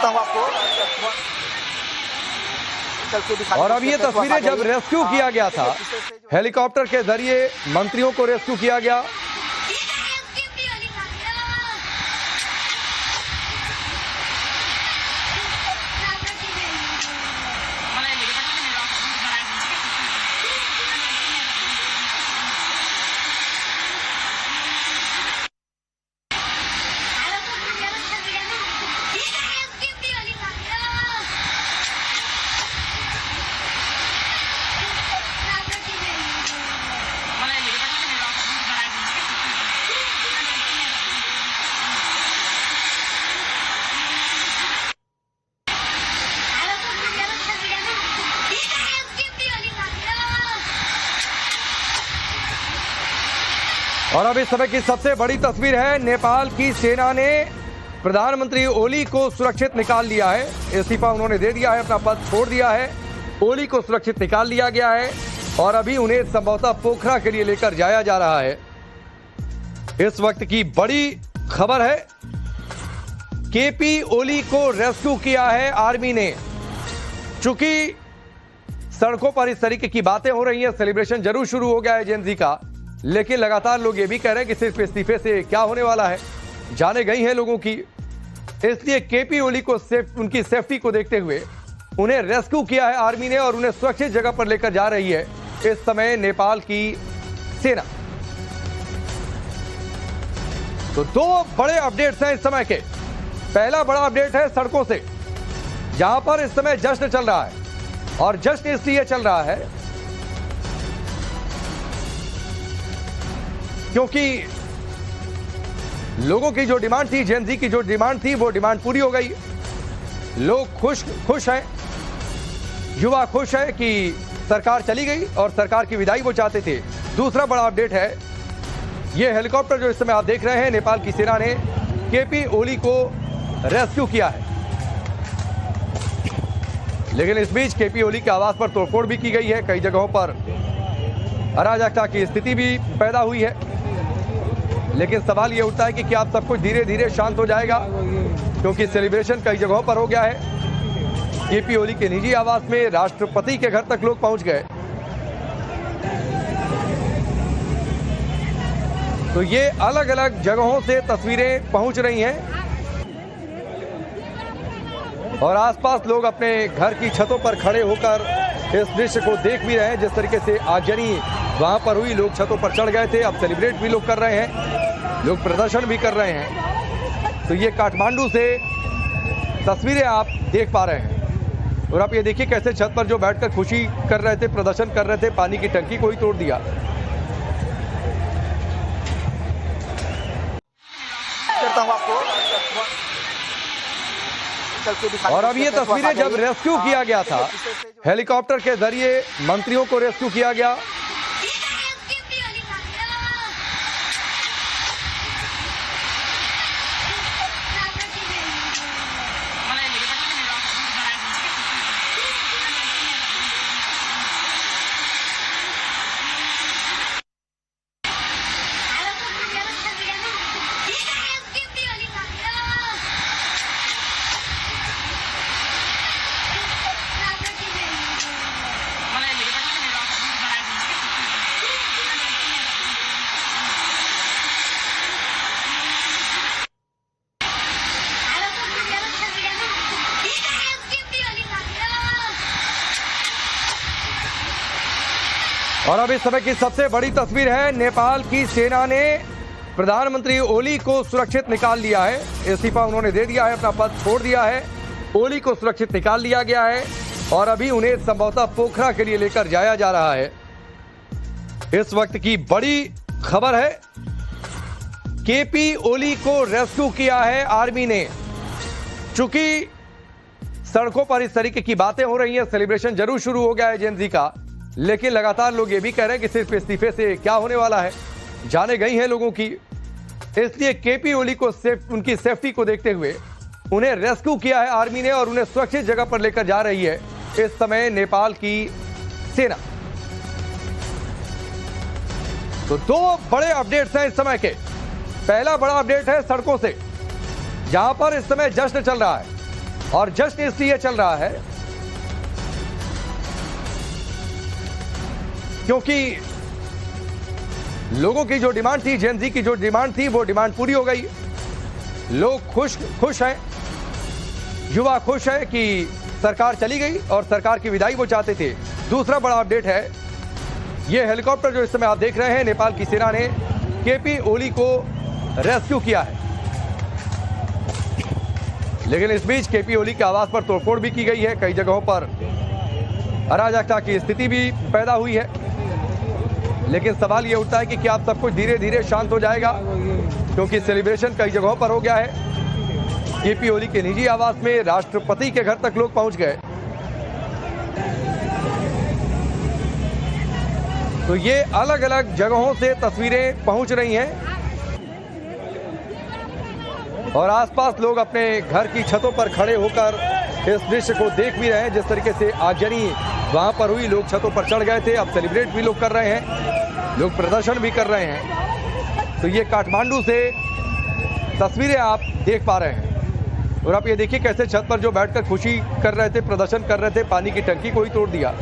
करता हूँ आपको। और अब ये तस्वीरें जब रेस्क्यू किया गया था, हेलीकॉप्टर के जरिए मंत्रियों को रेस्क्यू किया गया। और अब इस समय की सबसे बड़ी तस्वीर है, नेपाल की सेना ने प्रधानमंत्री ओली को सुरक्षित निकाल लिया है। इस्तीफा उन्होंने दे दिया है, अपना पद छोड़ दिया है। ओली को सुरक्षित निकाल लिया गया है और अभी उन्हें संभवतः पोखरा के लिए लेकर जाया जा रहा है। इस वक्त की बड़ी खबर है, केपी ओली को रेस्क्यू किया है आर्मी ने। चूंकि सड़कों पर इस तरीके की बातें हो रही हैं, सेलिब्रेशन जरूर शुरू हो गया है जेन जी का, लेकिन लगातार लोग ये भी कह रहे हैं कि सिर्फ इस्तीफे से क्या होने वाला है, जाने गई हैं लोगों की। इसलिए केपी ओली को उनकी सेफ्टी को देखते हुए उन्हें रेस्क्यू किया है आर्मी ने और उन्हें सुरक्षित जगह पर लेकर जा रही है इस समय नेपाल की सेना। तो दो बड़े अपडेट्स हैं इस समय के। पहला बड़ा अपडेट है सड़कों से, जहां पर इस समय जश्न चल रहा है और जश्न इसलिए चल रहा है क्योंकि लोगों की जो डिमांड थी, जेन जी की जो डिमांड थी, वो डिमांड पूरी हो गई। लोग खुश हैं, युवा खुश है कि सरकार चली गई और सरकार की विदाई वो चाहते थे। दूसरा बड़ा अपडेट है, ये हेलीकॉप्टर जो इस समय आप देख रहे हैं, नेपाल की सेना ने केपी ओली को रेस्क्यू किया है। लेकिन इस बीच केपी ओली के आवास पर तोड़फोड़ भी की गई है, कई जगहों पर अराजकता की स्थिति भी पैदा हुई है। लेकिन सवाल यह उठता है कि क्या अब सब कुछ धीरे धीरे शांत हो जाएगा, क्योंकि सेलिब्रेशन कई जगहों पर हो गया है। केपी ओली के निजी आवास में राष्ट्रपति के घर तक लोग पहुंच गए। तो ये अलग अलग जगहों से तस्वीरें पहुंच रही हैं और आसपास लोग अपने घर की छतों पर खड़े होकर इस दृश्य को देख भी रहे हैं। जिस तरीके से आगजनी वहां पर हुई, लोग छतों पर चढ़ गए थे, अब सेलिब्रेट भी लोग कर रहे हैं, लोग प्रदर्शन भी कर रहे हैं। तो ये काठमांडू से तस्वीरें आप देख पा रहे हैं और आप ये देखिए कैसे छत पर जो बैठकर खुशी कर रहे थे, प्रदर्शन कर रहे थे, पानी की टंकी को ही तोड़ दिया। करता हूं आपको। और अब ये तस्वीरें जब रेस्क्यू किया गया था, हेलीकॉप्टर के जरिए मंत्रियों को रेस्क्यू किया गया। और अब इस समय की सबसे बड़ी तस्वीर है, नेपाल की सेना ने प्रधानमंत्री ओली को सुरक्षित निकाल लिया है। इस्तीफा उन्होंने दे दिया है, अपना पद छोड़ दिया है। ओली को सुरक्षित निकाल लिया गया है और अभी उन्हें संभवतः पोखरा के लिए लेकर जाया जा रहा है। इस वक्त की बड़ी खबर है, केपी ओली को रेस्क्यू किया है आर्मी ने। चूंकि सड़कों पर इस तरीके की बातें हो रही हैं, सेलिब्रेशन जरूर शुरू हो गया है जेन जी का, लेकिन लगातार लोग ये भी कह रहे हैं कि सिर्फ इस्तीफे से क्या होने वाला है, जाने गई हैं लोगों की। इसलिए केपी ओली को उनकी सेफ्टी को देखते हुए उन्हें रेस्क्यू किया है आर्मी ने और उन्हें सुरक्षित जगह पर लेकर जा रही है इस समय नेपाल की सेना। तो दो बड़े अपडेट्स हैं इस समय के। पहला बड़ा अपडेट है सड़कों से, जहां पर इस समय जश्न चल रहा है और जश्न इसलिए चल रहा है क्योंकि लोगों की जो डिमांड थी, जेन ज़ी की जो डिमांड थी, वो डिमांड पूरी हो गई। लोग खुश हैं, युवा खुश है कि सरकार चली गई और सरकार की विदाई वो चाहते थे। दूसरा बड़ा अपडेट है, ये हेलीकॉप्टर जो इस समय आप देख रहे हैं, नेपाल की सेना ने केपी ओली को रेस्क्यू किया है। लेकिन इस बीच केपी ओली के आवास पर तोड़फोड़ भी की गई है। कई जगहों पर अराजकता की स्थिति भी पैदा हुई है। लेकिन सवाल ये उठता है कि क्या अब सब कुछ धीरे धीरे शांत हो जाएगा, क्योंकि सेलिब्रेशन कई जगहों पर हो गया है। केपी ओली के निजी आवास में राष्ट्रपति के घर तक लोग पहुंच गए। तो ये अलग अलग जगहों से तस्वीरें पहुंच रही हैं और आसपास लोग अपने घर की छतों पर खड़े होकर इस दृश्य को देख भी रहे हैं। जिस तरीके से आगजनी वहां पर हुई, लोग छतों पर चढ़ गए थे। अब सेलिब्रेट भी लोग कर रहे हैं, लोग प्रदर्शन भी कर रहे हैं। तो ये काठमांडू से तस्वीरें आप देख पा रहे हैं। और आप ये देखिए कैसे छत पर जो बैठकर खुशी कर रहे थे, प्रदर्शन कर रहे थे, पानी की टंकी को ही तोड़ दिया।